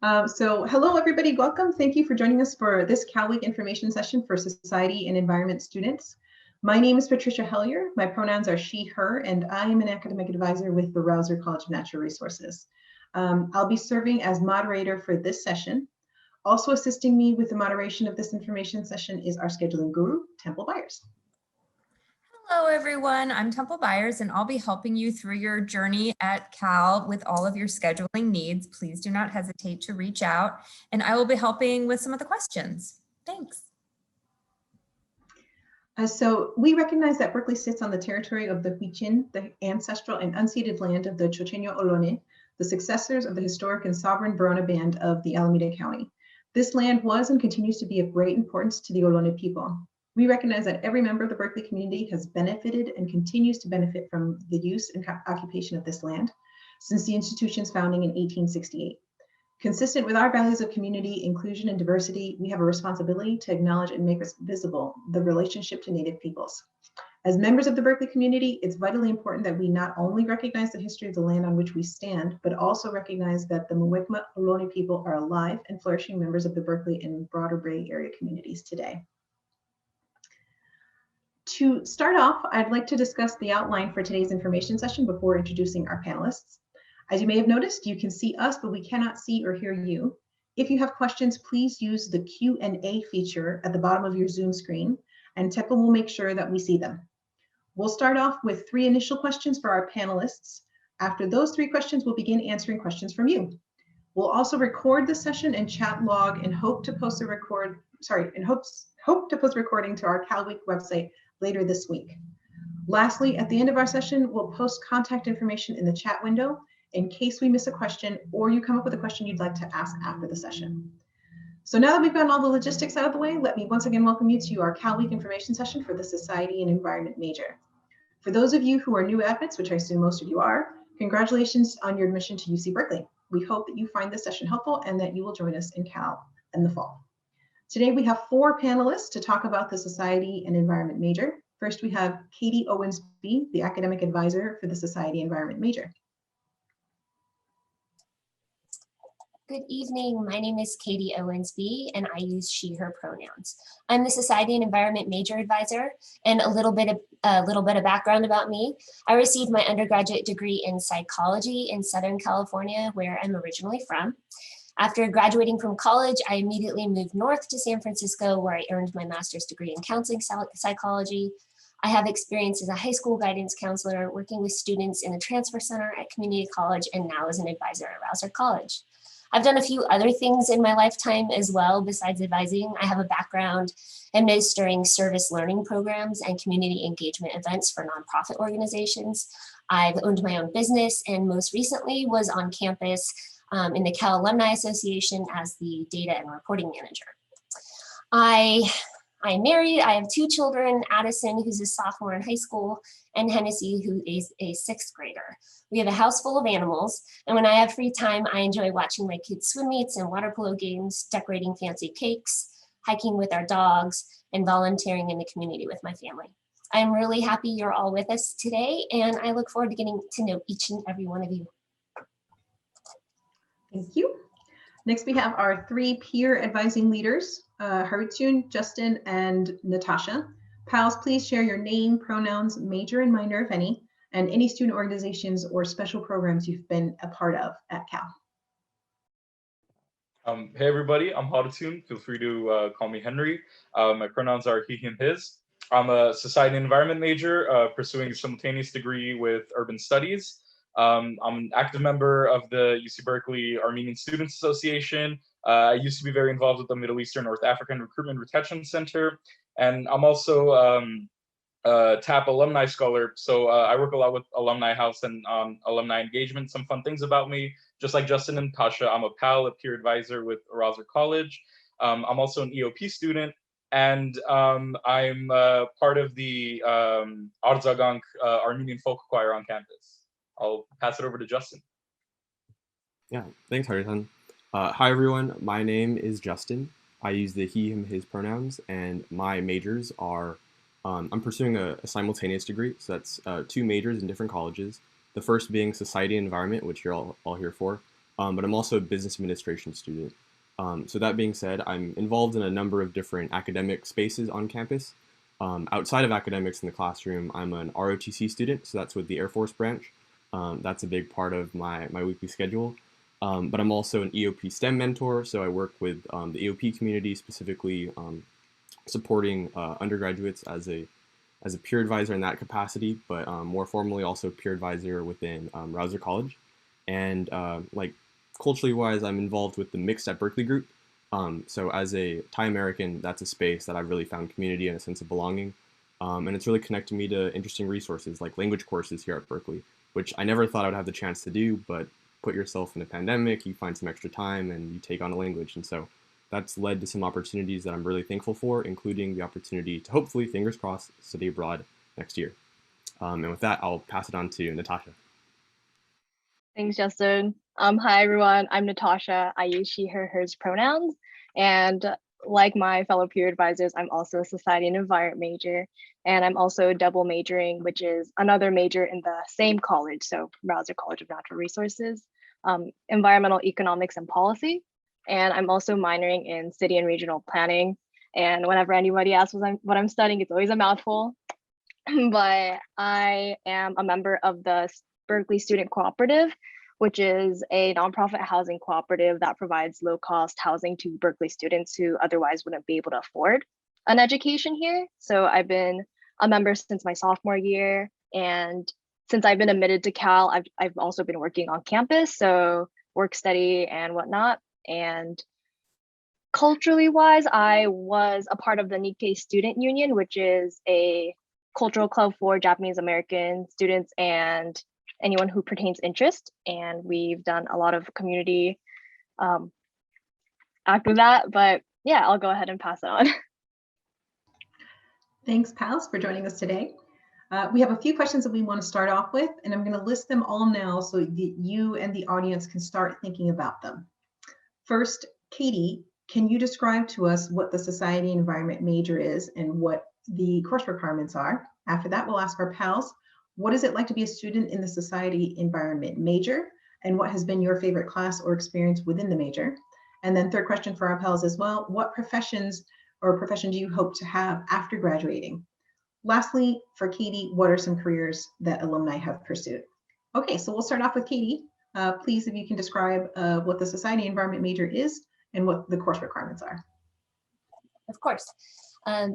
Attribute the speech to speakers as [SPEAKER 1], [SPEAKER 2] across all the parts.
[SPEAKER 1] Hello, everybody. Welcome. Thank you for joining us for this Cal Week information session for society and environment students. My name is Patricia Helyer. My pronouns are she, her, and I am an academic advisor with the Rausser College of Natural Resources. I'll be serving as moderator for this session. Also assisting me with the moderation of this information session is our scheduling guru, Temple Byers.
[SPEAKER 2] Hello, everyone. I'm Temple Byers, and I'll be helping you through your journey at Cal with all of your scheduling needs. Please do not hesitate to reach out, and I will be helping with some of the questions. Thanks.
[SPEAKER 1] So we recognize that Berkeley sits on the territory of the Huichin, the ancestral and unceded land of the Chocheño Ohlone, the successors of the historic and sovereign Barona Band of the Alameda County. This land was and continues to be of great importance to the Ohlone people. We recognize that every member of the Berkeley community has benefited and continues to benefit from the use and occupation of this land since the institution's founding in 1868. Consistent with our values of community, inclusion, and diversity, we have a responsibility to acknowledge and make visible the relationship to Native peoples. As members of the Berkeley community, it's vitally important that we not only recognize the history of the land on which we stand, but also recognize that the Muwekma Ohlone people are alive and flourishing members of the Berkeley and broader Bay Area communities today. To start off, I'd like to discuss the outline for today's information session before introducing our panelists. As you may have noticed, you can see us, but we cannot see or hear you. If you have questions, please use the Q&A feature at the bottom of your Zoom screen, and Temple will make sure that we see them. We'll start off with 3 initial questions for our panelists. After those 3 questions, we'll begin answering questions from you. We'll also record the session and chat log and hope to post recording to our Cal Week website later this week. Lastly, at the end of our session, we'll post contact information in the chat window in case we miss a question or you come up with a question you'd like to ask after the session. So now that we've gotten all the logistics out of the way, let me once again welcome you to our Cal Week information session for the Society and Environment major. For those of you who are new admits, which I assume most of you are, congratulations on your admission to UC Berkeley. We hope that you find this session helpful and that you will join us in Cal in the fall. Today we have 4 panelists to talk about the Society and Environment major. First, we have Katie Owensby, the academic advisor for the Society and Environment major.
[SPEAKER 3] Good evening. My name is Katie Owensby, and I use she, her pronouns. I'm the Society and Environment major advisor, and a little bit of background about me. I received my undergraduate degree in psychology in Southern California, where I'm originally from. After graduating from college, I immediately moved north to San Francisco, where I earned my master's degree in counseling psychology. I have experience as a high school guidance counselor, working with students in the transfer center at community college, and now as an advisor at Rausser College. I've done a few other things in my lifetime as well besides advising. I have a background administering service learning programs and community engagement events for nonprofit organizations. I've owned my own business and most recently was on campus in the Cal Alumni Association as the data and reporting manager. I'm married. I have 2 children, Addison, who's a sophomore in high school, and Hennessy, who is a 6th grader. We have a house full of animals, and when I have free time, I enjoy watching my kids' swim meets and water polo games, decorating fancy cakes, hiking with our dogs, and volunteering in the community with my family. I'm really happy you're all with us today, and I look forward to getting to know each and every one of you.
[SPEAKER 1] Thank you. Next, we have our 3 peer advising leaders, Harutsun, Justin, and Natasha. Pals, please share your name, pronouns, major and minor, if any, and any student organizations or special programs you've been a part of at Cal.
[SPEAKER 4] Hey everybody, I'm Harutsun. Feel free to call me Henry. My pronouns are he, him, his. I'm a society and environment major pursuing a simultaneous degree with urban studies. I'm an active member of the UC Berkeley Armenian Students Association. I used to be very involved with the Middle Eastern North African Recruitment Retention Center. And I'm also a TAP alumni scholar. So I work a lot with Alumni House and alumni engagement. Some fun things about me, just like Justin and Tasha, I'm a PAL, a peer advisor with Rausser College. I'm also an EOP student. And I'm part of the Arzagank Armenian folk choir on campus. I'll pass it over to Justin.
[SPEAKER 5] Yeah, thanks, Harutsun. Hi, everyone. My name is Justin. I use the he, him, his pronouns, and my majors are, I'm pursuing a simultaneous degree, so that's 2 majors in different colleges. The first being Society and Environment, which you're all here for, but I'm also a business administration student. So that being said, I'm involved in a number of different academic spaces on campus. Outside of academics in the classroom, I'm an ROTC student, so that's with the Air Force branch. That's a big part of my weekly schedule. But I'm also an EOP STEM mentor, so I work with the EOP community, specifically supporting undergraduates as a peer advisor in that capacity, but more formally also peer advisor within Rausser College. And like culturally wise, I'm involved with the Mixed at Berkeley group. So as a Thai American, that's a space that I've really found community and a sense of belonging. And it's really connected me to interesting resources like language courses here at Berkeley, which I never thought I would have the chance to do, but put yourself in a pandemic, you find some extra time and you take on a language. And so that's led to some opportunities that I'm really thankful for, including the opportunity to hopefully, fingers crossed, study abroad next year. And with that, I'll pass it on to Natasha.
[SPEAKER 6] Thanks, Justin. Hi, everyone. I'm Natasha. I use she, her, hers pronouns. And like my fellow peer advisors, I'm also a society and environment major. And I'm also double majoring, which is another major in the same college. So Rausser College of Natural Resources, environmental economics and policy. And I'm also minoring in city and regional planning. And whenever anybody asks what I'm studying, it's always a mouthful. But I am a member of the Berkeley Student Cooperative, which is a nonprofit housing cooperative that provides low-cost housing to Berkeley students who otherwise wouldn't be able to afford an education here. So I've been a member since my sophomore year, and since I've been admitted to Cal, I've also been working on campus, so work study and whatnot. And culturally wise, I was a part of the Nikkei Student Union, which is a cultural club for Japanese American students and anyone who pertains interest. And we've done a lot of community after that, but yeah, I'll go ahead and pass it on.
[SPEAKER 1] Thanks, pals, for joining us today. We have a few questions that we want to start off with, and I'm going to list them all now so that you and the audience can start thinking about them. First, Katie, can you describe to us what the society and environment major is and what the course requirements are? After that, we'll ask our pals, what is it like to be a student in the society environment major? And what has been your favorite class or experience within the major? And then third question for our pals as well, what professions or profession do you hope to have after graduating? Lastly, for Katie, what are some careers that alumni have pursued? Okay, so we'll start off with Katie. Please, if you can describe what the society environment major is and what the course requirements are.
[SPEAKER 3] Of course.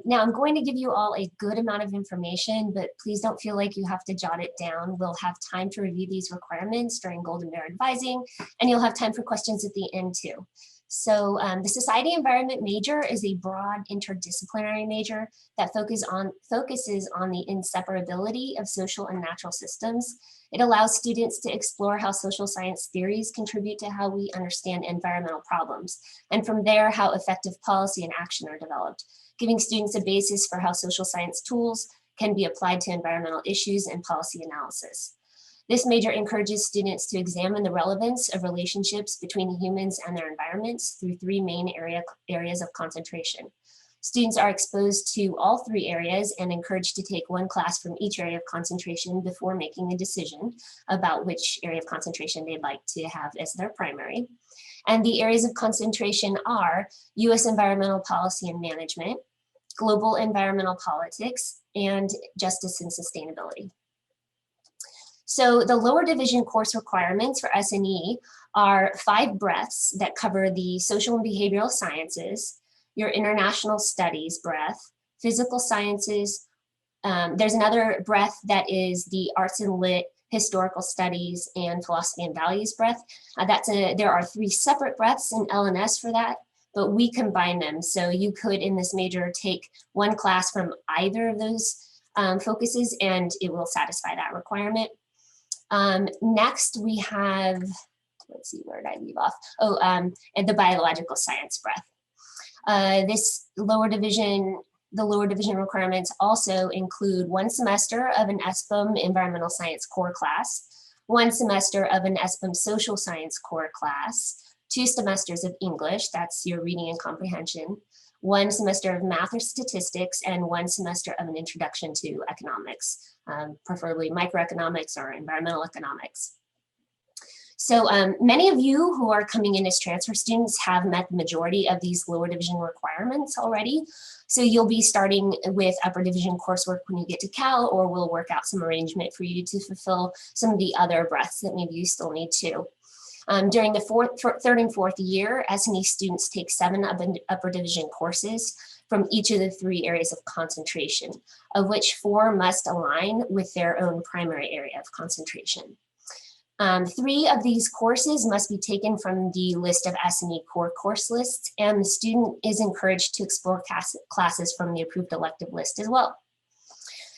[SPEAKER 3] Now I'm going to give you all a good amount of information, but please don't feel like you have to jot it down. We'll have time to review these requirements during Golden Bear advising, and you'll have time for questions at the end too. So the society environment major is a broad interdisciplinary major that focuses on the inseparability of social and natural systems. It allows students to explore how social science theories contribute to how we understand environmental problems, and from there, how effective policy and action are developed, giving students a basis for how social science tools can be applied to environmental issues and policy analysis. This major encourages students to examine the relevance of relationships between humans and their environments through three main areas of concentration. Students are exposed to all three areas and encouraged to take one class from each area of concentration before making a decision about which area of concentration they'd like to have as their primary. And the areas of concentration are US environmental policy and management, global environmental politics, and justice and sustainability. So the lower division course requirements for S&E are 5 breadths that cover the social and behavioral sciences, your international studies breadth, physical sciences. There's another breadth that is the arts and lit, historical studies, and philosophy and values breadth. There are 3 separate breadths in L&S for that, but we combine them. So you could in this major take one class from either of those focuses and it will satisfy that requirement. Next we have, let's see, where did I leave off? And the biological science breadth. The lower division requirements also include 1 semester of an ESPM environmental science core class, 1 semester of an ESPM social science core class, 2 semesters of English, that's your reading and comprehension, 1 semester of math or statistics, and 1 semester of an introduction to economics, preferably microeconomics or environmental economics. So many of you who are coming in as transfer students have met the majority of these lower division requirements already. So you'll be starting with upper division coursework when you get to Cal, or we'll work out some arrangement for you to fulfill some of the other breadths that maybe you still need to. During the third and fourth year, S&E students take 7 upper division courses from each of the 3 areas of concentration, of which 4 must align with their own primary area of concentration. 3 of these courses must be taken from the list of S&E core course lists, and the student is encouraged to explore classes from the approved elective list as well.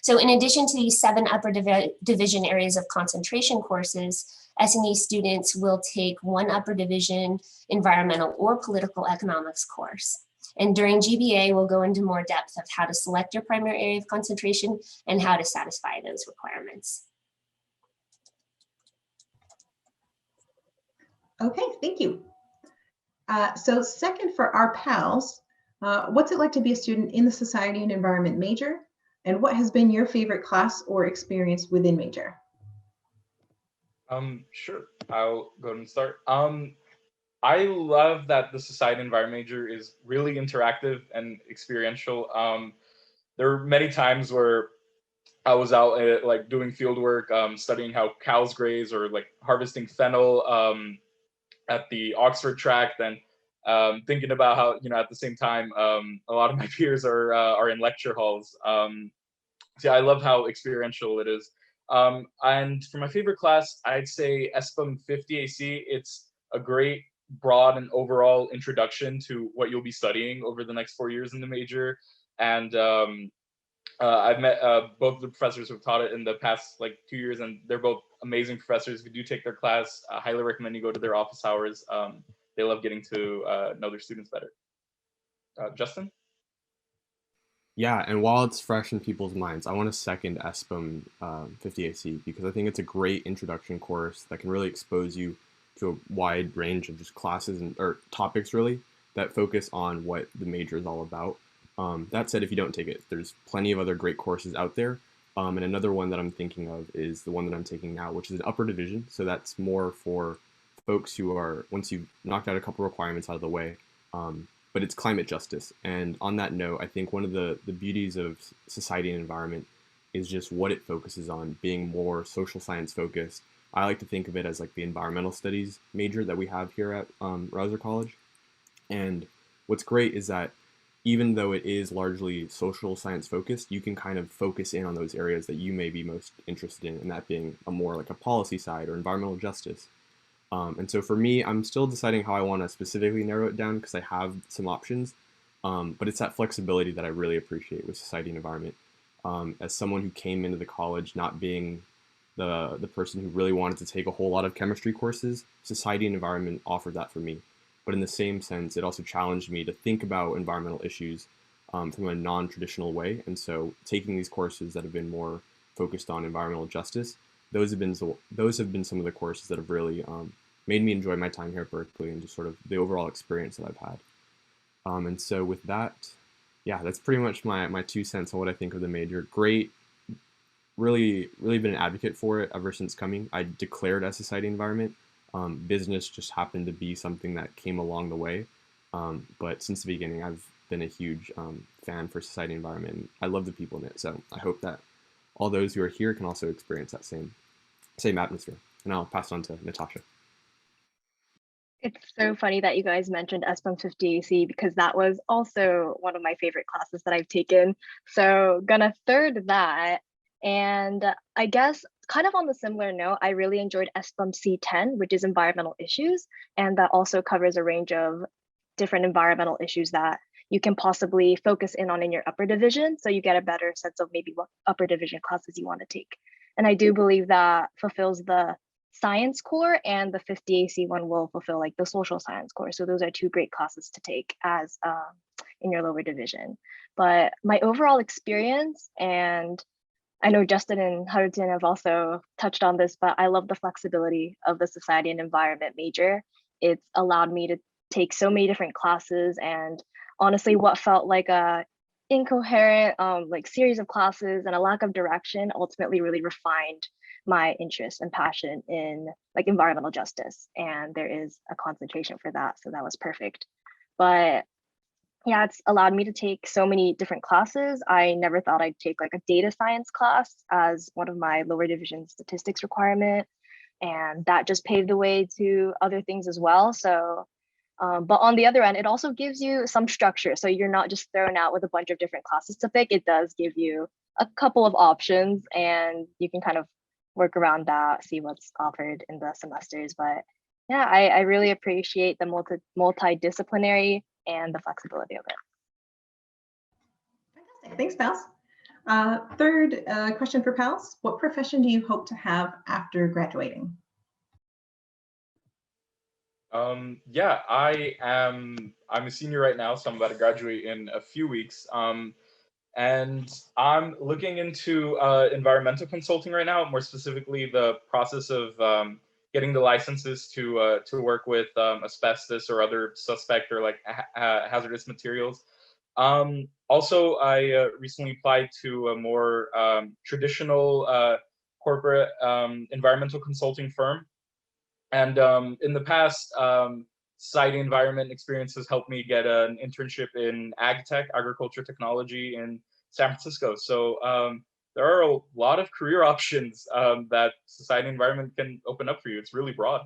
[SPEAKER 3] So in addition to these 7 upper division areas of concentration courses, S&E students will take 1 upper division environmental or political economics course. And during GBA, we'll go into more depth of how to select your primary area of concentration and how to satisfy those requirements.
[SPEAKER 1] Okay, thank you. So second for our pals, what's it like to be a student in the Society and Environment major? And what has been your favorite class or experience within major?
[SPEAKER 4] Sure, I'll go ahead and start. I love that the Society and Environment major is really interactive and experiential. There were many times where I was out like doing field work, studying how cows graze, or like harvesting fennel at the Oxford tract, and thinking about how, at the same time, a lot of my peers are in lecture halls. So I love how experiential it is. And for my favorite class, I'd say SPM 50 AC. It's a great, broad, and overall introduction to what you'll be studying over the next 4 years in the major. And I've met both of the professors who've taught it in the past 2 years, and they're both amazing professors. If you do take their class, I highly recommend you go to their office hours. They love getting to know their students better. Justin?
[SPEAKER 5] Yeah, and while it's fresh in people's minds, I want to second SPM 50AC because I think it's a great introduction course that can really expose you to a wide range of just classes or topics really that focus on what the major is all about. That said, if you don't take it, there's plenty of other great courses out there. And another one that I'm thinking of is the one that I'm taking now, which is an upper division. So that's more for folks who are, once you've knocked out a couple requirements out of the way, but it's climate justice. And on that note, I think one of the beauties of society and environment is just what it focuses on, being more social science focused. I like to think of it as like the environmental studies major that we have here at Rausser College. And what's great is that even though it is largely social science focused, you can kind of focus in on those areas that you may be most interested in, and that being a more like a policy side or environmental justice. And so for me, I'm still deciding how I want to specifically narrow it down because I have some options, but it's that flexibility that I really appreciate with society and environment. As someone who came into the college not being the person who really wanted to take a whole lot of chemistry courses, society and environment offered that for me. But in the same sense, it also challenged me to think about environmental issues from a non-traditional way. And so taking these courses that have been more focused on environmental justice, those have been some of the courses that have really made me enjoy my time here at Berkeley and just sort of the overall experience that I've had. And so with that, yeah, that's pretty much my 2 cents on what I think of the major. Great, really been an advocate for it ever since coming. I declared as society environment. Business just happened to be something that came along the way. But since the beginning, I've been a huge fan for society environment. And I love the people in it. So I hope that all those who are here can also experience that same atmosphere. And I'll pass it on to Natasha.
[SPEAKER 6] It's so funny that you guys mentioned SPM 50 AC because that was also one of my favorite classes that I've taken. So gonna third that. And I guess kind of on the similar note, I really enjoyed SPM C10, which is environmental issues. And that also covers a range of different environmental issues that you can possibly focus in on in your upper division. So you get a better sense of maybe what upper division classes you want to take. And I do believe that fulfills the science core, and the 50 AC one will fulfill like the social science core. So those are 2 great classes to take as in your lower division. But my overall experience, and I know Justin and Hudson have also touched on this, but I love the flexibility of the society and environment major. It's allowed me to take so many different classes, and honestly, what felt like a incoherent like series of classes and a lack of direction ultimately really refined my interest and passion in like environmental justice, and there is a concentration for that, so that was perfect. But yeah, it's allowed me to take so many different classes. I never thought I'd take like a data science class as one of my lower division statistics requirement, and that just paved the way to other things as well. So but on the other end, it also gives you some structure. So you're not just thrown out with a bunch of different classes to pick. It does give you a couple of options, and you can kind of work around that, see what's offered in the semesters. But yeah, I really appreciate the multidisciplinary and the flexibility of it.
[SPEAKER 1] Fantastic. Thanks, Pals. Third question for Pals. What profession do you hope to have after graduating?
[SPEAKER 4] Yeah, I'm a senior right now, so I'm about to graduate in a few weeks. And I'm looking into environmental consulting right now, more specifically the process of getting the licenses to work with asbestos or other suspect or like hazardous materials. Also, I recently applied to a more traditional corporate environmental consulting firm. And in the past, society environment experience has helped me get an internship in ag tech, agriculture technology in San Francisco. So there are a lot of career options that society environment can open up for you. It's really broad.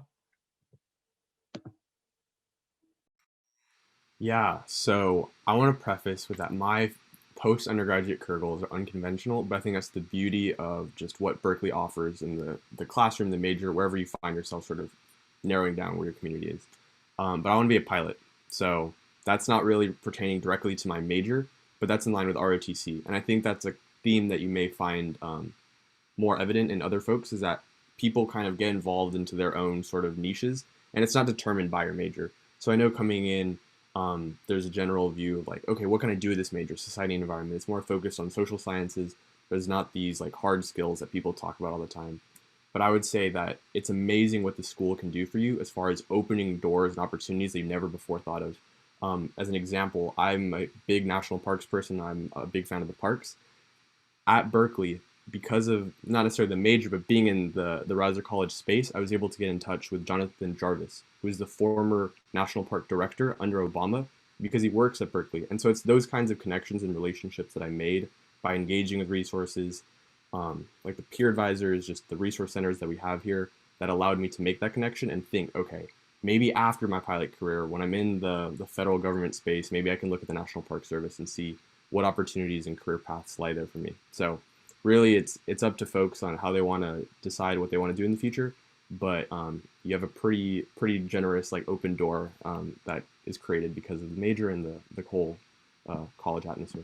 [SPEAKER 5] Yeah, so I want to preface with that my post-undergraduate career goals are unconventional, but I think that's the beauty of just what Berkeley offers in the classroom, the major, wherever you find yourself sort of narrowing down where your community is. But I want to be a pilot, so that's not really pertaining directly to my major, but that's in line with ROTC. And I think that's a theme that you may find more evident in other folks, is that people kind of get involved into their own sort of niches, and it's not determined by your major. So I know coming in, there's a general view of like, okay, what can I do with this major? Society and environment. It's more focused on social sciences. There's not these like hard skills that people talk about all the time. But I would say that it's amazing what the school can do for you as far as opening doors and opportunities that you've never before thought of. As an example, I'm a big national parks person. I'm a big fan of the parks. At Berkeley, because of not necessarily the major, but being in the Rausser College space, I was able to get in touch with Jonathan Jarvis, who is the former National Park Director under Obama, because he works at Berkeley. And so it's those kinds of connections and relationships that I made by engaging with resources, like the peer advisors, just the resource centers that we have here, that allowed me to make that connection and think, okay, maybe after my pilot career, when I'm in the federal government space, maybe I can look at the National Park Service and see what opportunities and career paths lie there for me. So really, it's up to folks on how they want to decide what they want to do in the future. But you have a pretty generous like open door that is created because of the major and the whole college atmosphere.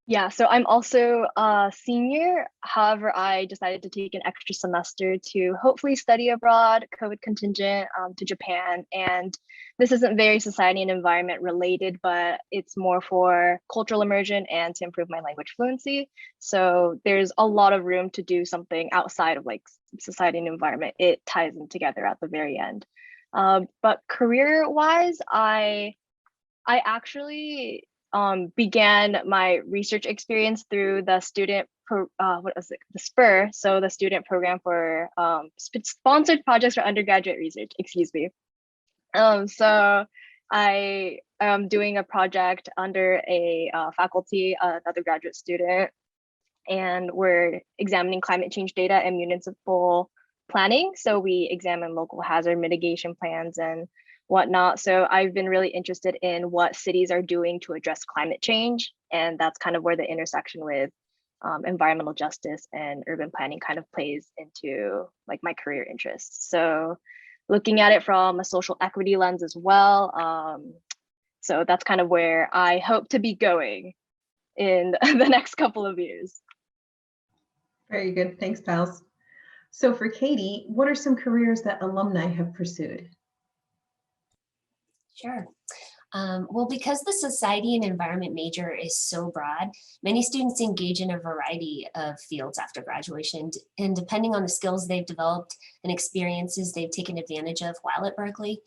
[SPEAKER 6] Yeah, so I'm also a senior. However, I decided to take an extra semester to hopefully study abroad, COVID contingent, to Japan. And this isn't very society and environment related, but it's more for cultural immersion and to improve my language fluency. So there's a lot of room to do something outside of like society and environment. It ties them together at the very end. But career-wise, I actually began my research experience through the the SPUR, so the student program for sponsored projects for undergraduate research, excuse me. So I am doing a project under a faculty, another graduate student, and we're examining climate change data and municipal planning. So we examine local hazard mitigation plans and whatnot. So I've been really interested in what cities are doing to address climate change. And that's kind of where the intersection with environmental justice and urban planning kind of plays into like my career interests. So looking at it from a social equity lens as well. So that's kind of where I hope to be going in the next couple of years.
[SPEAKER 1] Very good. Thanks, Pals. So for Katie, what are some careers that alumni have pursued?
[SPEAKER 3] Sure. Well, because the society and environment major is so broad, many students engage in a variety of fields after graduation, and depending on the skills they've developed and experiences they've taken advantage of while at Berkeley,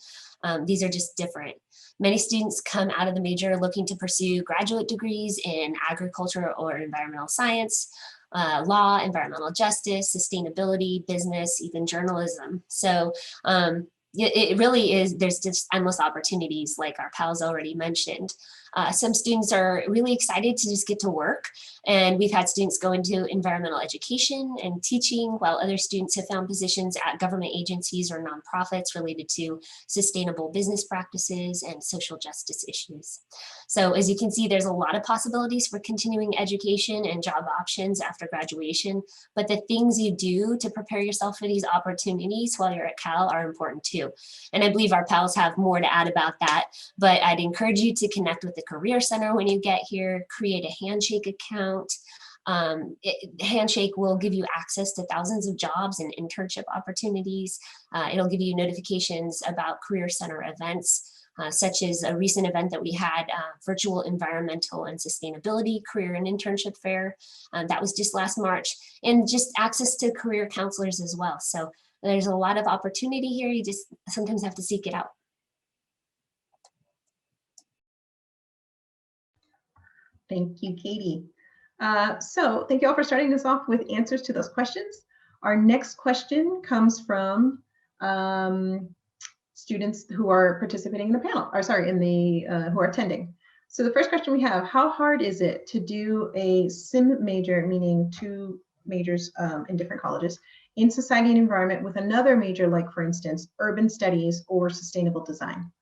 [SPEAKER 3] these are just different. Many students come out of the major looking to pursue graduate degrees in agriculture or environmental science, law, environmental justice, sustainability, business, even journalism. So it really is, there's just endless opportunities like our pals already mentioned. Some students are really excited to just get to work, and we've had students go into environmental education and teaching, while other students have found positions at government agencies or nonprofits related to sustainable business practices and social justice issues. So as you can see, there's a lot of possibilities for continuing education and job options after graduation, but the things you do to prepare yourself for these opportunities while you're at Cal are important too. And I believe our pals have more to add about that, but I'd encourage you to connect with the Career Center when you get here, create a Handshake account. Handshake will give you access to thousands of jobs and internship opportunities. It'll give you notifications about Career Center events, such as a recent event that we had, virtual environmental and sustainability career and internship fair. That was just last March, and just access to career counselors as well. So there's a lot of opportunity here. You just sometimes have to seek it out.
[SPEAKER 1] Thank you, Katie. So thank you all for starting us off with answers to those questions. Our next question comes from students who are participating in the panel, or sorry, in the who are attending. So the first question we have, how hard is it to do a sim major, meaning 2 majors in different colleges, in society and environment with another major, like for instance, urban studies or sustainable design?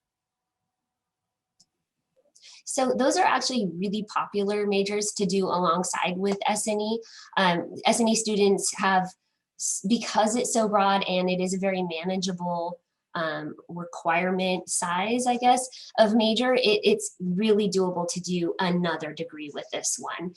[SPEAKER 3] So those are actually really popular majors to do alongside with S&E. S&E students have, because it's so broad and it is a very manageable requirement size, I guess, of major, it's really doable to do another degree with this one.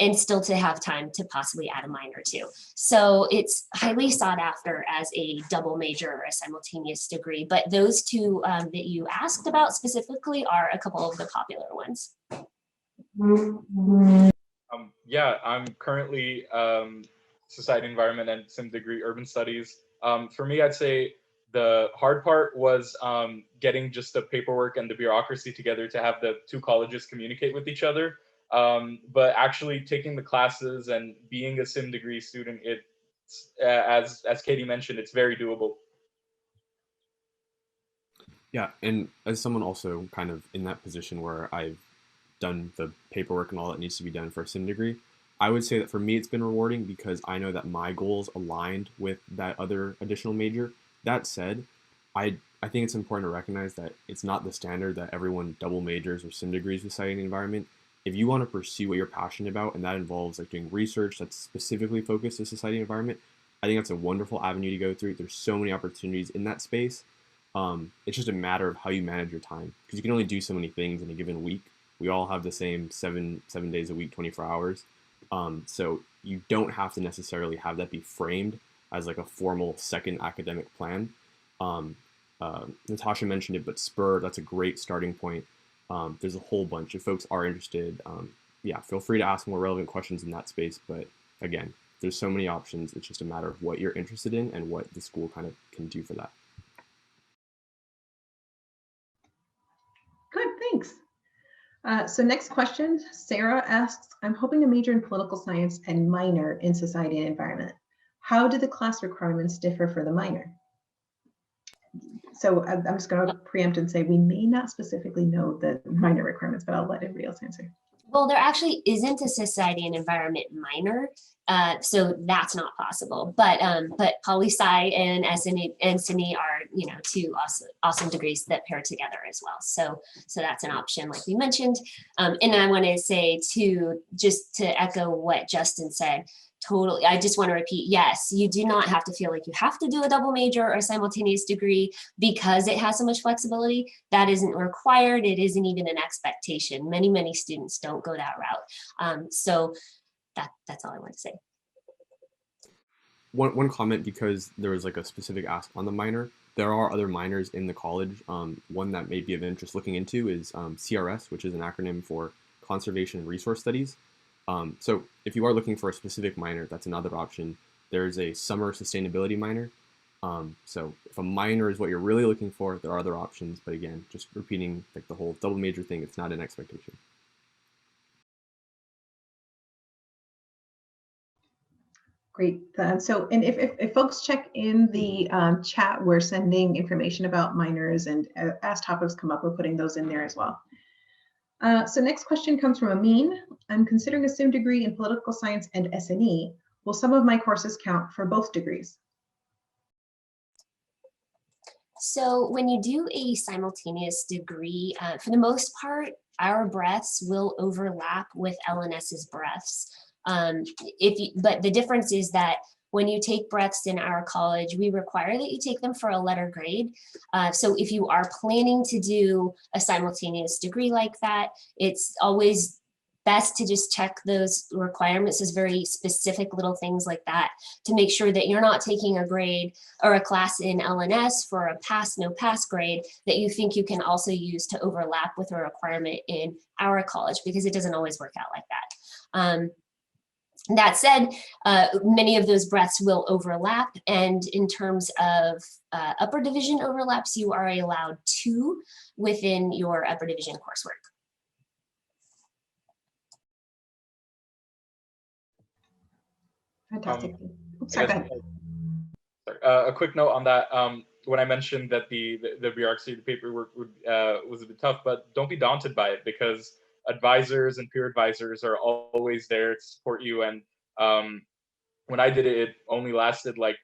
[SPEAKER 3] And still to have time to possibly add a minor too. So it's highly sought after as a double major or a simultaneous degree, but those 2 that you asked about specifically are a couple of the popular ones.
[SPEAKER 4] Yeah, I'm currently Society Environment and Sim degree Urban Studies. For me, I'd say the hard part was getting just the paperwork and the bureaucracy together to have the 2 colleges communicate with each other. But actually taking the classes and being a sim degree student, it's as Katie mentioned, it's very doable.
[SPEAKER 5] Yeah, and as someone also kind of in that position where I've done the paperwork and all that needs to be done for a sim degree, I would say that for me it's been rewarding because I know that my goals aligned with that other additional major. That said, I think it's important to recognize that it's not the standard that everyone double majors or sim degrees with society and environment. If you want to pursue what you're passionate about, and that involves like doing research that's specifically focused to society and environment, I think that's a wonderful avenue to go through. There's so many opportunities in that space. It's just a matter of how you manage your time, because you can only do so many things in a given week. We all have the same seven days a week, 24 hours. So you don't have to necessarily have that be framed as like a formal second academic plan. Natasha mentioned it, but SPUR, that's a great starting point. There's a whole bunch. If folks are interested, yeah, feel free to ask more relevant questions in that space. But again, there's so many options. It's just a matter of what you're interested in and what the school kind of can do for that.
[SPEAKER 1] Good, thanks. So next question, Sarah asks, I'm hoping to major in political science and minor in society and environment. How do the class requirements differ for the minor? So I'm just going to preempt and say we may not specifically know the minor requirements, but I'll let everybody else answer.
[SPEAKER 3] Well, there actually isn't a society and environment minor, so that's not possible. But poli-sci and S&E are, you know, 2 awesome degrees that pair together as well. So that's an option, like we mentioned. And I want to say too, just to echo what Justin said. Totally. I just want to repeat, yes, you do not have to feel like you have to do a double major or a simultaneous degree because it has so much flexibility. That isn't required. It isn't even an expectation. Many students don't go that route. So that's all I want to say.
[SPEAKER 5] One comment, because there was like a specific ask on the minor. There are other minors in the college. One that may be of interest looking into is CRS, which is an acronym for Conservation and Resource Studies. So if you are looking for a specific minor, that's another option. There's a summer sustainability minor. So if a minor is what you're really looking for, there are other options. But again, just repeating like the whole double major thing, it's not an expectation.
[SPEAKER 1] Great. And if folks check in the chat, we're sending information about minors, and as topics come up, we're putting those in there as well. So next question comes from Amin. I'm considering a sim degree in political science and S&E. Will some of my courses count for both degrees?
[SPEAKER 3] So when you do a simultaneous degree, for the most part, our breaths will overlap with LNS's breaths. But the difference is that when you take breaths in our college, we require that you take them for a letter grade. So if you are planning to do a simultaneous degree like that, it's always best to just check those requirements as very specific little things like that to make sure that you're not taking a grade or a class in LNS for a pass, no pass grade that you think you can also use to overlap with a requirement in our college, because it doesn't always work out like that. That said, many of those breaths will overlap, and in terms of upper division overlaps, you are allowed 2 within your upper division coursework.
[SPEAKER 1] Fantastic.
[SPEAKER 4] A quick note on that. When I mentioned that the bureaucracy, the paperwork was a bit tough, but don't be daunted by it, because advisors and peer advisors are always there to support you. And when I did it, it only lasted like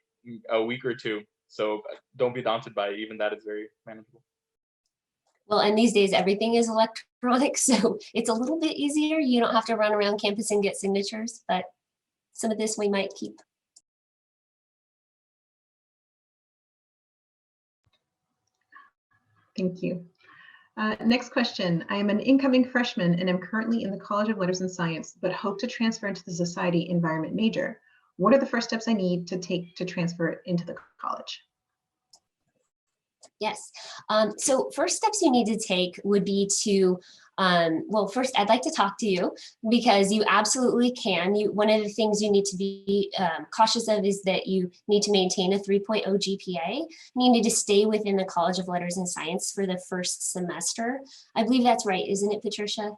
[SPEAKER 4] a week or 2. So don't be daunted by it. Even that is very manageable.
[SPEAKER 3] Well, and these days everything is electronic, so it's a little bit easier. You don't have to run around campus and get signatures, but some of this we might keep.
[SPEAKER 1] Thank you. Next question. I am an incoming freshman and am currently in the College of Letters and Science, but hope to transfer into the Society Environment major. What are the first steps I need to take to transfer into the college?
[SPEAKER 3] Yes. So first steps you need to take would be to, well, first I'd like to talk to you, because you absolutely can. One of the things you need to be cautious of is that you need to maintain a 3.0 GPA. You need to stay within the College of Letters and Science for the first semester. I believe that's right, isn't it, Patricia?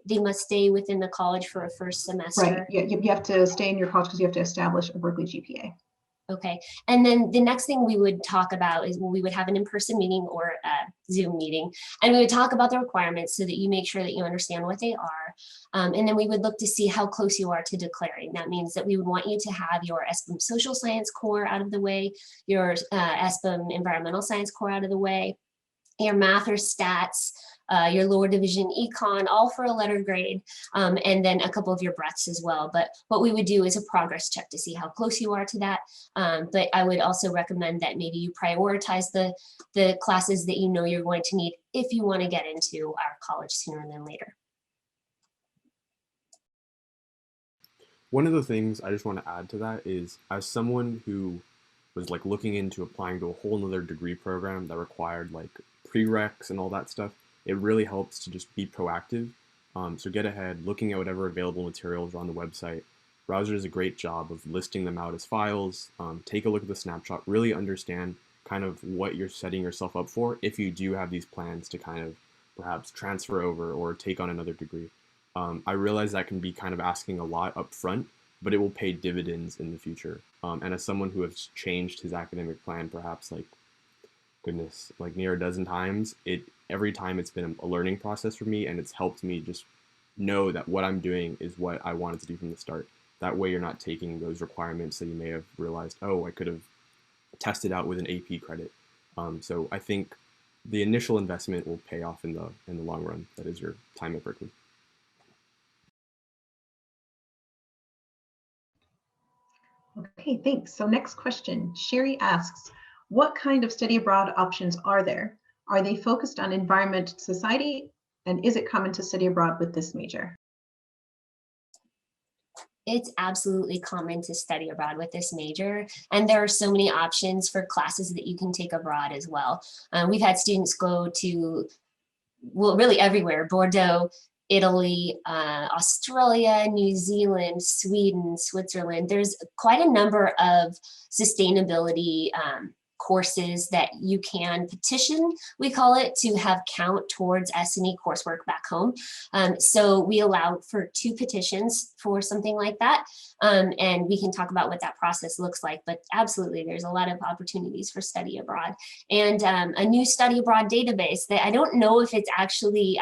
[SPEAKER 3] They must stay within the college for a first semester.
[SPEAKER 1] Right. You have to stay in your college because you have to establish a Berkeley GPA.
[SPEAKER 3] Okay, and then the next thing we would talk about is, well, we would have an in-person meeting or a Zoom meeting, and we would talk about the requirements so that you make sure that you understand what they are. And then we would look to see how close you are to declaring. That means that we would want you to have your SBIM social science core out of the way, your SBIM environmental science core out of the way, your math or stats, your lower division econ, all for a letter grade, and then a couple of your breaths as well. But what we would do is a progress check to see how close you are to that. But I would also recommend that maybe you prioritize the classes that you know you're going to need if you want to get into our college sooner than later.
[SPEAKER 5] One of the things I just want to add to that is, as someone who was like looking into applying to a whole nother degree program that required like prereqs and all that stuff, it really helps to just be proactive. So get ahead, looking at whatever available materials are on the website. Rausser does a great job of listing them out as files. Take a look at the snapshot, really understand kind of what you're setting yourself up for if you do have these plans to kind of perhaps transfer over or take on another degree. I realize that can be kind of asking a lot up front, but it will pay dividends in the future. And as someone who has changed his academic plan perhaps like, goodness, like near a dozen times, every time it's been a learning process for me, and it's helped me just know that what I'm doing is what I wanted to do from the start. That way you're not taking those requirements that you may have realized, oh, I could have tested out with an AP credit. So I think the initial investment will pay off in the long run. That is your time at Berkeley.
[SPEAKER 1] Okay, thanks. So next question, Sherry asks, what kind of study abroad options are there? Are they focused on environment society? And is it common to study abroad with this major?
[SPEAKER 3] It's absolutely common to study abroad with this major, and there are so many options for classes that you can take abroad as well. We've had students go to, well, really everywhere: Bordeaux, Italy, Australia, New Zealand, Sweden, Switzerland. There's quite a number of sustainability courses that you can petition, we call it, to have count towards S&E coursework back home. So we allow for 2 petitions for something like that. And we can talk about what that process looks like, but absolutely, there's a lot of opportunities for study abroad. And a new study abroad database that I don't know if it's actually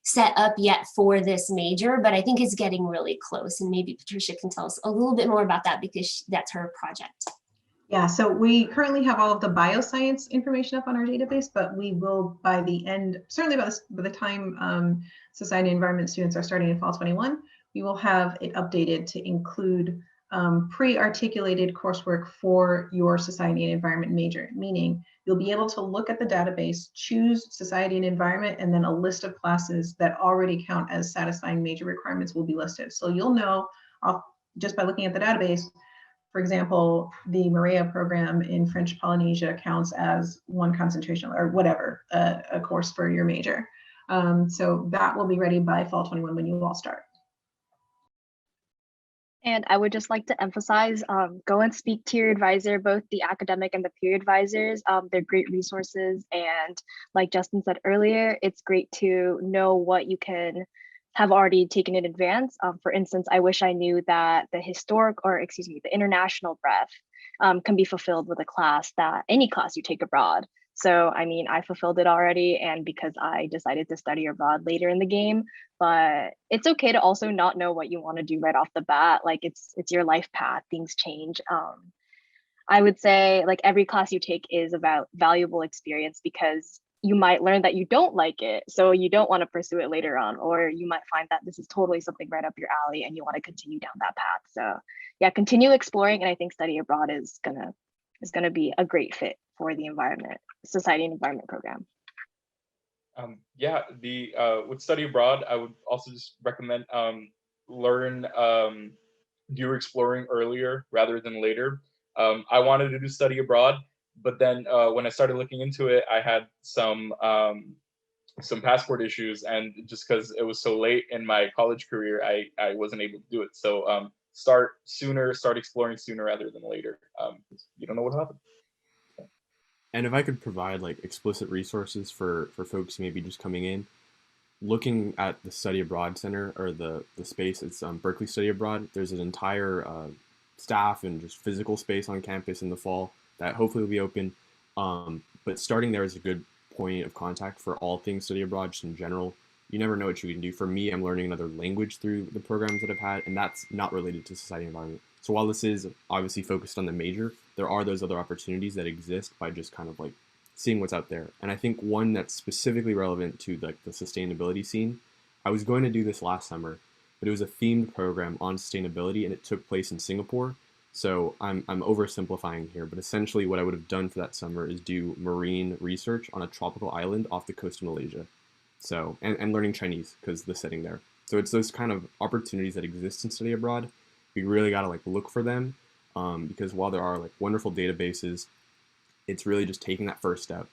[SPEAKER 3] set up yet for this major, but I think it's getting really close. And maybe Patricia can tell us a little bit more about that because that's her project.
[SPEAKER 1] Yeah, so we currently have all of the bioscience information up on our database, but we will by the end, certainly by the time society and environment students are starting in fall 21, we will have it updated to include pre-articulated coursework for your society and environment major, meaning you'll be able to look at the database, choose society and environment, and then a list of classes that already count as satisfying major requirements will be listed. So you'll know just by looking at the database. For example, the Maria program in French Polynesia counts as one concentration or whatever, a course for your major. So that will be ready by fall 21 when you all start.
[SPEAKER 6] And I would just like to emphasize, go and speak to your advisor, both the academic and the peer advisors. They're great resources. And like Justin said earlier, it's great to know what you can have already taken in advance. For instance, I wish I knew that the international breadth can be fulfilled with a class any class you take abroad. So, I mean, I fulfilled it already, and because I decided to study abroad later in the game, but it's okay to also not know what you want to do right off the bat. Like it's your life path, things change. I would say like every class you take is about valuable experience because you might learn that you don't like it, so you don't want to pursue it later on, or you might find that this is totally something right up your alley and you want to continue down that path. So yeah, continue exploring, and I think study abroad is gonna be a great fit for the society and environment program.
[SPEAKER 4] Yeah, with study abroad, I would also just recommend do your exploring earlier rather than later. I wanted to do study abroad, but then when I started looking into it, I had some passport issues, and just because it was so late in my college career, I wasn't able to do it. So start exploring sooner rather than later. You don't know what happened.
[SPEAKER 5] And if I could provide like explicit resources for folks maybe just coming in, looking at the Study Abroad Center or the space, it's Berkeley Study Abroad. There's an entire staff and just physical space on campus in the fall that hopefully will be open. But starting there is a good point of contact for all things study abroad, just in general. You never know what you can do. For me, I'm learning another language through the programs that I've had, and that's not related to society and environment. So while this is obviously focused on the major, there are those other opportunities that exist by just kind of like seeing what's out there. And I think one that's specifically relevant to like the sustainability scene, I was going to do this last summer, but it was a themed program on sustainability, and it took place in Singapore. So I'm oversimplifying here, but essentially what I would have done for that summer is do marine research on a tropical island off the coast of Malaysia. So, and learning Chinese because the setting there. So it's those kind of opportunities that exist in study abroad. We really got to like look for them because while there are like wonderful databases, it's really just taking that first step,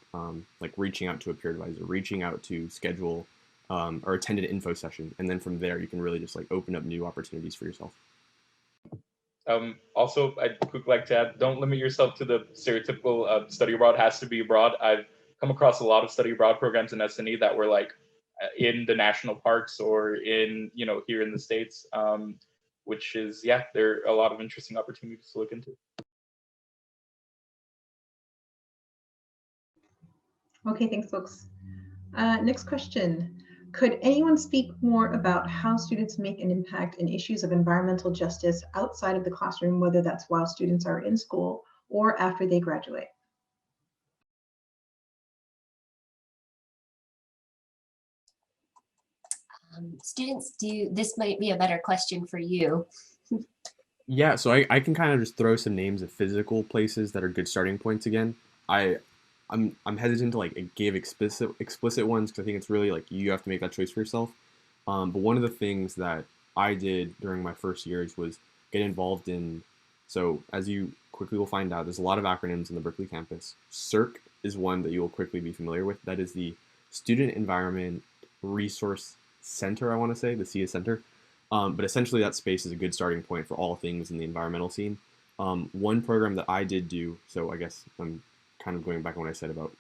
[SPEAKER 5] like reaching out to a peer advisor, reaching out to schedule or attend an info session. And then from there, you can really just like open up new opportunities for yourself.
[SPEAKER 4] Also, I'd quickly like to add, don't limit yourself to the stereotypical study abroad has to be abroad. I've come across a lot of study abroad programs in S&E that were like in the national parks or in, here in the States, which is, yeah, there are a lot of interesting opportunities to look into.
[SPEAKER 1] Okay, thanks, folks. Next question. Could anyone speak more about how students make an impact in issues of environmental justice outside of the classroom, whether that's while students are in school or after they graduate?
[SPEAKER 3] Students this might be a better question for you.
[SPEAKER 5] Yeah, so I can kind of just throw some names of physical places that are good starting points again. I'm hesitant to like give explicit ones because I think it's really like you have to make that choice for yourself. But one of the things that I did during my first years was get involved in. So as you quickly will find out, there's a lot of acronyms in the Berkeley campus. CERC is one that you will quickly be familiar with. That is the Student Environment Resource Center, I want to say. The C is center. But essentially that space is a good starting point for all things in the environmental scene. One program that I did do, so I guess I'm kind of going back on what I said about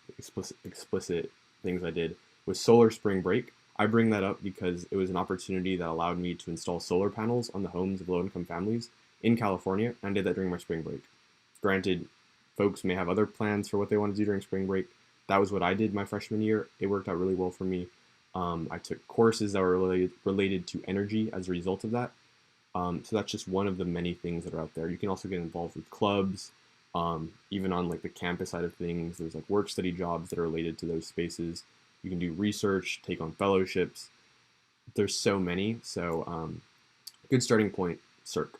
[SPEAKER 5] explicit things I did, was solar spring break. I bring that up because it was an opportunity that allowed me to install solar panels on the homes of low-income families in California, and I did that during my spring break. Granted, folks may have other plans for what they want to do during spring break. That was what I did my freshman year. It worked out really well for me. I took courses that were related to energy as a result of that. So that's just one of the many things that are out there. You can also get involved with clubs, even on like the campus side of things. There's like work study jobs that are related to those spaces. You can do research, take on fellowships. There's so many. So good starting point, CIRC.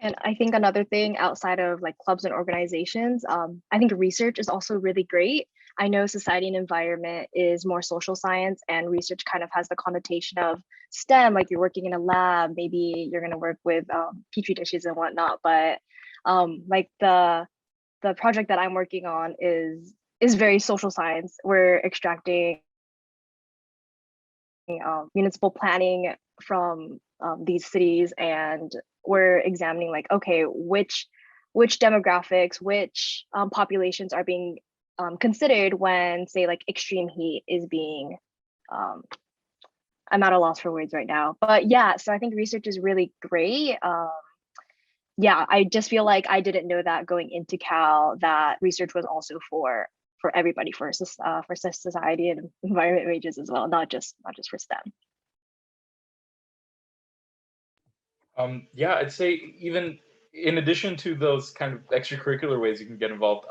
[SPEAKER 6] And I think another thing outside of like clubs and organizations, I think research is also really great. I know society and environment is more social science, and research kind of has the connotation of STEM, like you're working in a lab, maybe you're going to work with petri dishes and whatnot. But like the project that I'm working on is very social science. We're extracting municipal planning from these cities, and we're examining like, okay, which demographics, which populations are being considered when, say, like extreme heat is being, I'm at a loss for words right now, but yeah, so I think research is really great. Yeah, I just feel like I didn't know that going into Cal, that research was also for everybody, for society and environment majors as well, not just for STEM.
[SPEAKER 4] Yeah, I'd say even in addition to those kind of extracurricular ways you can get involved,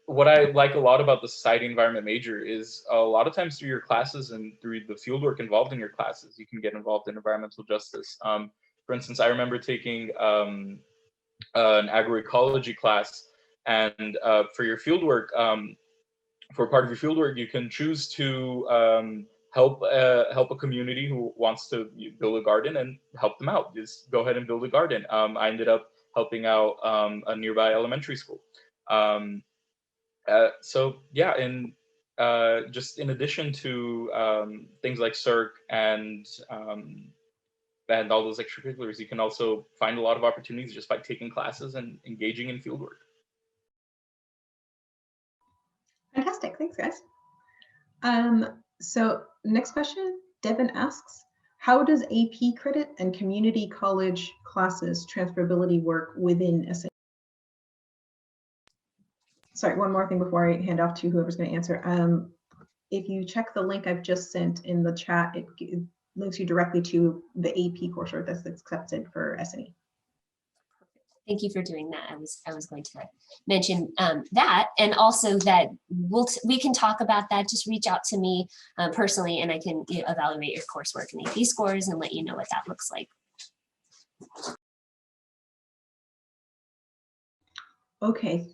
[SPEAKER 4] what I like a lot about the society environment major is a lot of times through your classes and through the fieldwork involved in your classes, you can get involved in environmental justice. For instance, I remember taking an agroecology class, and for your fieldwork, for part of your fieldwork, you can choose to help a community who wants to build a garden and help them out. Just go ahead and build a garden. I ended up helping out a nearby elementary school. So yeah, and just in addition to things like CIRC and all those extracurriculars, you can also find a lot of opportunities just by taking classes and engaging in fieldwork.
[SPEAKER 1] Fantastic, thanks guys. So next question, Devin asks, how does AP credit and community college classes transferability work within S&E? Sorry, one more thing before I hand off to whoever's going to answer. If you check the link I've just sent in the chat, it links you directly to the AP coursework that's accepted for S&E.
[SPEAKER 3] Thank you for doing that. I was going to mention that, and also that we can talk about that. Just reach out to me personally, and I can evaluate your coursework and AP scores and let you know what that looks like.
[SPEAKER 1] Okay.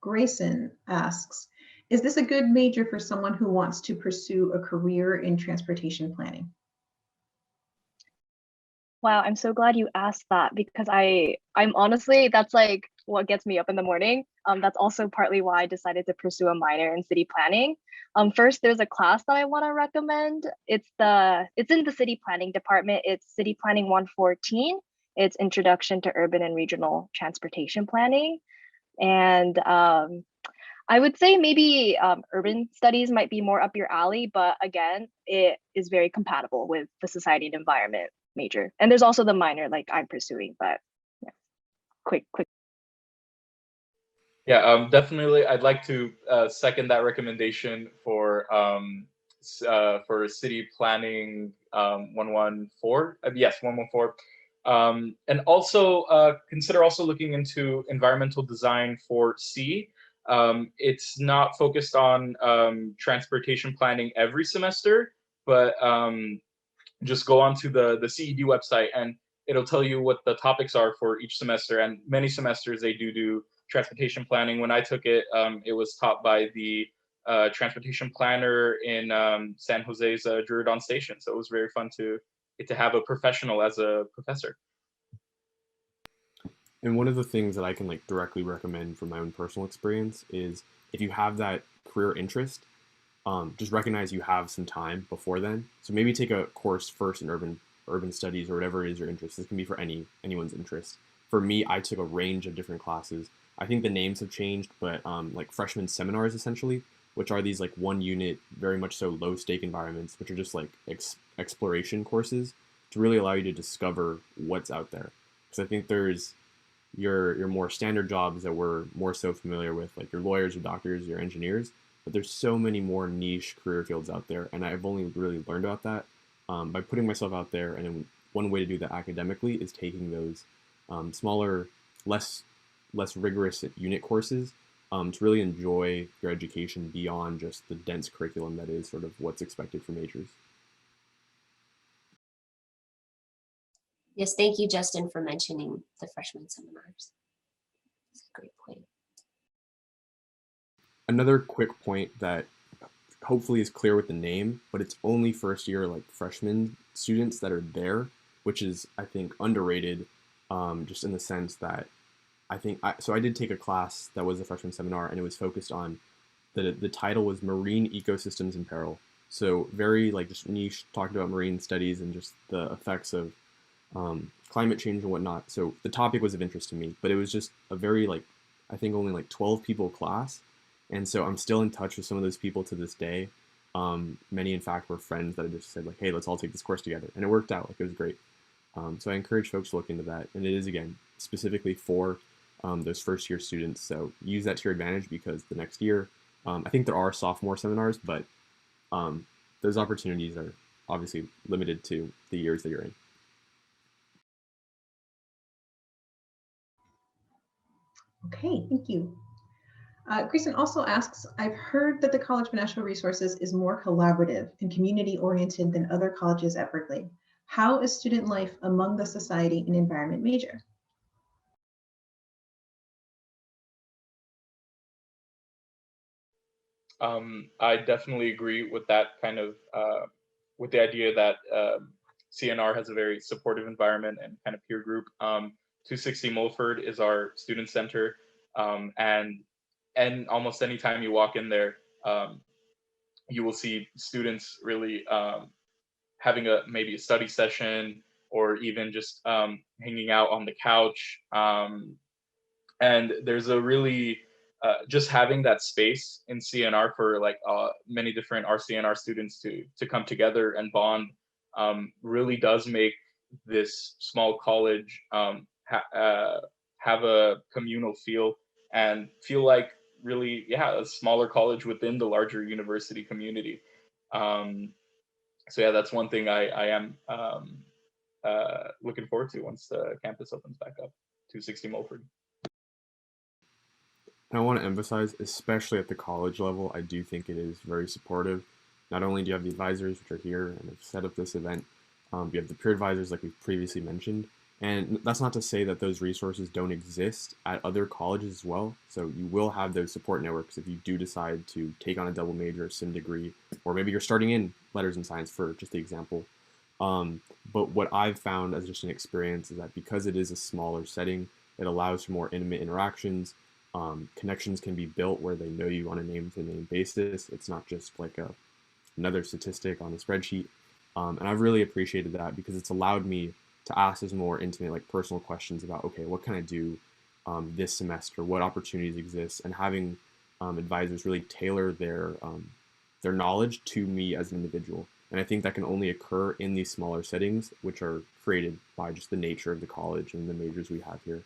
[SPEAKER 1] Grayson asks, is this a good major for someone who wants to pursue a career in transportation planning?
[SPEAKER 6] Wow, I'm so glad you asked that, because I'm honestly, that's like what gets me up in the morning. That's also partly why I decided to pursue a minor in city planning. First, there's a class that I want to recommend. It's in the city planning department. It's City Planning 114. It's Introduction to Urban and Regional Transportation Planning. And I would say maybe urban studies might be more up your alley, but again, it is very compatible with the society and environment major. And there's also the minor like I'm pursuing, but yeah, quick.
[SPEAKER 4] Yeah, definitely. I'd like to second that recommendation for city planning 114. Yes, 114. And also consider also looking into environmental design for C. It's not focused on transportation planning every semester, but just go onto the CED website and it'll tell you what the topics are for each semester. And many semesters they do transportation planning. When I took it, it was taught by the transportation planner in San Jose's Jordan Station. So it was very fun to get to have a professional as a professor.
[SPEAKER 5] And one of the things that I can like directly recommend from my own personal experience is if you have that career interest, just recognize you have some time before then. So maybe take a course first in urban studies or whatever it is your interest. This can be for anyone's interest. for me, I took a range of different classes. I think the names have changed, but like freshman seminars essentially, which are these like 1 unit, very much so low stake environments, which are just like exploration courses to really allow you to discover what's out there. Because I think there's your more standard jobs that we're more so familiar with, like your lawyers, your doctors, your engineers, but there's so many more niche career fields out there, and I've only really learned about that by putting myself out there. And one way to do that academically is taking those smaller, less rigorous unit courses to really enjoy your education beyond just the dense curriculum that is sort of what's expected for majors.
[SPEAKER 3] Yes, thank you, Justin, for mentioning the freshman seminars. That's a great point.
[SPEAKER 5] Another quick point that hopefully is clear with the name, but it's only first year like freshman students that are there, which is I think underrated, just in the sense that I did take a class that was a freshman seminar, and it was focused on the title was Marine Ecosystems in Peril. So very like just niche, talking about marine studies and just the effects of climate change and whatnot. So the topic was of interest to me, but it was just a very like, I think only like 12 people class. And so I'm still in touch with some of those people to this day. Many in fact were friends that I just said like, hey, let's all take this course together. And it worked out, like it was great. So I encourage folks to look into that. And it is, again, specifically for those first year students. So use that to your advantage, because the next year, I think there are sophomore seminars, but those opportunities are obviously limited to the years that you're in.
[SPEAKER 1] Okay, thank you. Grayson also asks, I've heard that the College for Natural Resources is more collaborative and community-oriented than other colleges at Berkeley. How is student life among the society and environment major?
[SPEAKER 4] I definitely agree with that kind of, with the idea that CNR has a very supportive environment and kind of peer group. 260 Mulford is our student center, and almost anytime you walk in there, you will see students really having maybe a study session, or even just hanging out on the couch. And there's a really just having that space in CNR for like many different RCNR students to come together and bond really does make this small college have a communal feel, and feel like really, yeah, a smaller college within the larger university community. So yeah, that's one thing I am looking forward to once the campus opens back up, 260 Mulford.
[SPEAKER 5] And I want to emphasize, especially at the college level, I do think it is very supportive. Not only do you have the advisors, which are here and have set up this event, you have the peer advisors like we've previously mentioned. And that's not to say that those resources don't exist at other colleges as well. So you will have those support networks if you do decide to take on a double major, sim degree, or maybe you're starting in letters and science, for just the example. But what I've found as just an experience is that because it is a smaller setting, it allows for more intimate interactions. Connections can be built where they know you on a name-to-name basis. It's not just like another statistic on a spreadsheet. And I've really appreciated that, because it's allowed me to ask those more intimate, like personal questions about, okay, what can I do this semester? What opportunities exist? And having advisors really tailor their knowledge to me as an individual. And I think that can only occur in these smaller settings, which are created by just the nature of the college and the majors we have here.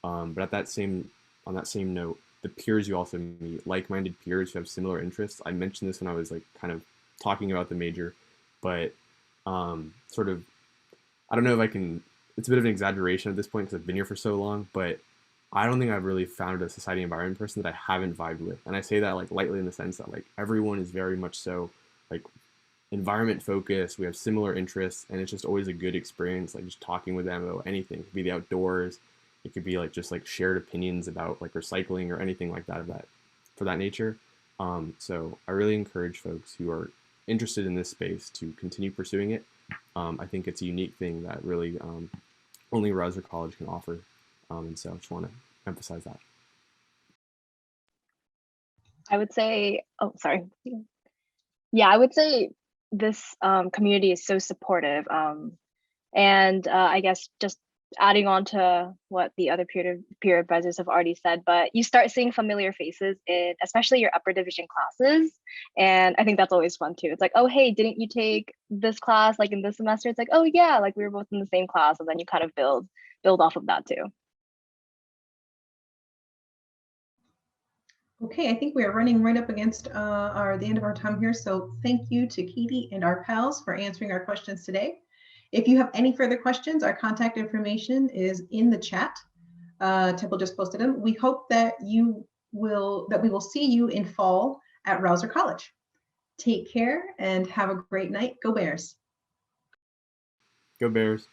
[SPEAKER 5] But on that same note, the peers you also meet, like-minded peers who have similar interests. I mentioned this when I was like kind of talking about the major, but sort of, I don't know if I can, it's a bit of an exaggeration at this point because I've been here for so long, but I don't think I've really found a society environment person that I haven't vibed with. And I say that like lightly in the sense that like everyone is very much so like environment focused. We have similar interests, and it's just always a good experience, like just talking with them about anything. It could be the outdoors. It could be like just like shared opinions about like recycling or anything like that for that nature. So I really encourage folks who are interested in this space to continue pursuing it. I think it's a unique thing that really only Rausser College can offer. And so I just want to emphasize that.
[SPEAKER 6] I would say, oh, sorry. Yeah, I would say this community is so supportive. And I guess just adding on to what the other peer advisors have already said, but you start seeing familiar faces in especially your upper division classes. And I think that's always fun too. It's like, oh, hey, didn't you take this class like in this semester? It's like, oh yeah, like we were both in the same class. And then you kind of build off of that too.
[SPEAKER 1] Okay, I think we are running right up against the end of our time here. So thank you to Katie and our pals for answering our questions today. If you have any further questions, our contact information is in the chat. Temple just posted them. We hope that we will see you in fall at Rausser College. Take care and have a great night. Go Bears.
[SPEAKER 5] Go Bears.